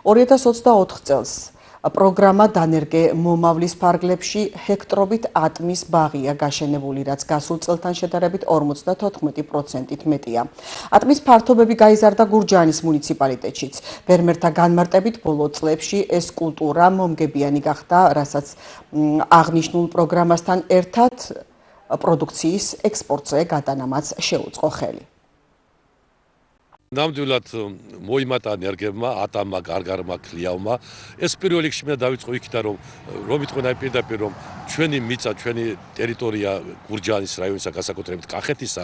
2024 წელს პროგრამა დანერგე მომავლის ფარგლებში ჰექტრობით ატმის ბაღია გაშენებული, რაც გასულ წელთან შედარებით 54%-ით მეტია. ატმის ფართობები გაიზარდა გურჯაანის მუნიციპალიტეტშიც. ფერმერთა განმარტებით ბოლო წლებში ეს კულტურა მომგებიანი გახდა, რასაც აღნიშნულ პროგრამასთან ერთად პროდუქციის ექსპორტზე გადანამაც შეუწყო ხელი. ნამდვილად მოიმატა ენერგიებმა, ატამმა, გარგარმა, ქლიავმა. ეს პირველ რიგში მინდა დავიწყო იქიდან, რომ იტყვიან პირდაპირ, რომ ჩვენი მიწა, ჩვენი ტერიტორია გურჯაანის რაიონისა, განსაკუთრებით კახეთისა,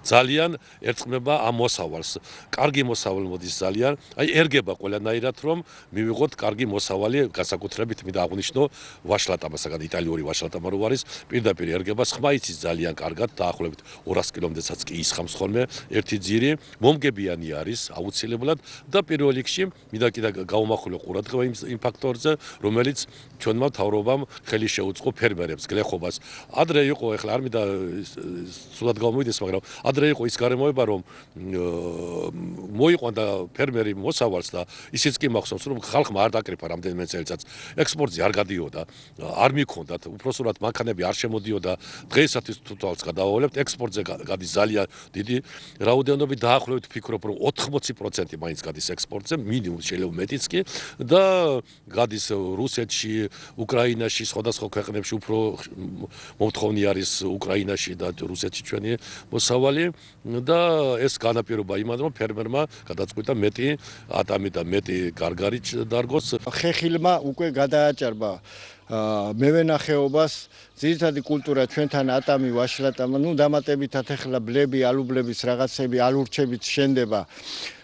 ძალიან ერწყმება ამ მოსავალს. კარგი მოსავალი მოდის ძალიან, ერგება ყველანაირად, რომ მივიღოთ კარგი მოსავალი, განსაკუთრებით მინდა აღვნიშნო ვაშლატამა, საგან იტალიური ვაშლატამა რო არის, პირდაპირ ერგება, ხმა იცის ძალიან კარგად, დაახლოებით 200 კილომეტრსაც კი ისხამს ხოლმე ერთი ძირი, მომგებიანი არის აუცილებლად და პირველ რიგში მინდა კიდე გავუმახვილო ყურადღება იმ ფაქტორზე, რომელიც ჩვენმა მთავრობამ ხელი შეუწყო ფერმერებს გლეხობას. ადრე იყო, ეხლა არ მინდა სულად გამოვიდეს, მაგრამ ადრე იყო ის გარემოება, რომ მოიყვანდა ფერმერი მოსავალს და ისიც კი მახსოვს, რომ ხალხმა არ დაკრიფა რამდენიმე წელიწადს. ექსპორტზე არ გადიოდა, არ მიქონდათ, უпроსტად მანქანები არ შემოდიოდა. დღეისათვის თუ თვალს გადავავალებთ, ექსპორტზე გადის ძალიან დიდი რაოდენობით, დაახლოებით ვფიქრობ, რომ 80% მაინც გადის ექსპორტზე, მინიმუმ შეიძლება მეტიც კი და გადის რუსეთში, უკრაინაში, სხვადასხვა ქვეყნებში უფრო მომთხოვნი არის უკრაინაში და რუსეთში ჩვენი მოსავალი და ეს განაპირობა იმად, რომ ფერმერმა გადაწყვიტა მეტი ატამი და მეტი გარგარი დარგოს. ხეხილმა უკვე გადააჭარბა მევენახეობას, ძირითადი კულტურა ჩვენთან ატამი, ვაშლატამა, დამატებითად ეხლა ბლები, ალუბლების რაღაცები, ალურჩებიც შენდება.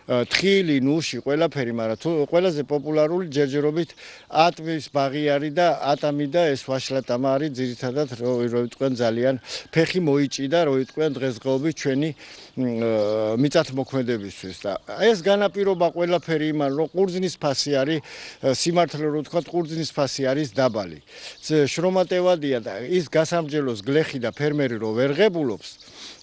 თხილი, ნუში, ყველაფერი, მაგრამ თუ ყველაზე პოპულარული ჯერჯერობით ატმის ბაღი არის და ატამი და ეს ვაშლატამა არის ძირითადად, რო იტყვიან ძალიან ფეხი მოიჭიდა, რო იტყვიან დღესდღეობით ჩვენი მიწათმოქმედებისთვის და ეს განაპირობა ყველაფერი იმან, რომ ყურძნის ფასი არის, სიმართლე რო ვთქვათ, ყურძნის ფასი არის დაბალი. შრომატევადია და ის გასამჯელოს გლეხი და ფერმერი რო ვერ ღებულობს,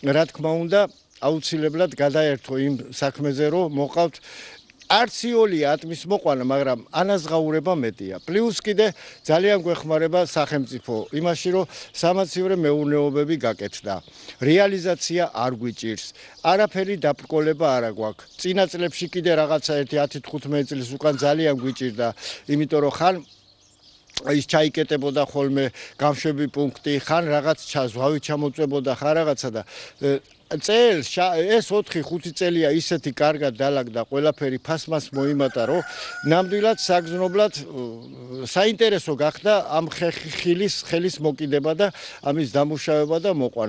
რა თქმა უნდა, აუცილებლად გადაერთო იმ საქმეზე, რომ მოყავთ არც იოლია ატმის მოყვანა, მაგრამ ანაზღაურება მეტია. პლუს კიდე ძალიან გვეხმარება სახელმწიფო იმაში, რომ სამაცივრე მეურნეობები გაკეთდა. რეალიზაცია არ გვიჭირს. არაფერი დაბრკოლება არ გვაქვს. წინა წლებში კიდე რაღაცა 10-15 წლის უკან ძალიან გვიჭირდა, იმიტომ რომ ხან ის ჩაიკეტებოდა ხოლმე გამშვები პუნქტი, ხან რაღაც ზვავი ჩამოწვებოდა, ხან რაღაცა და წელს ეს 4-5 წელია ისეთი კარგად დალაგდა ყველაფერი ფასმას მოიმატა, რომ ნამდვილად საგრძნობლად საინტერესო გახდა ამ ხეხილის ხელის მოკიდება და ამის დამუშავება და მოყვანა.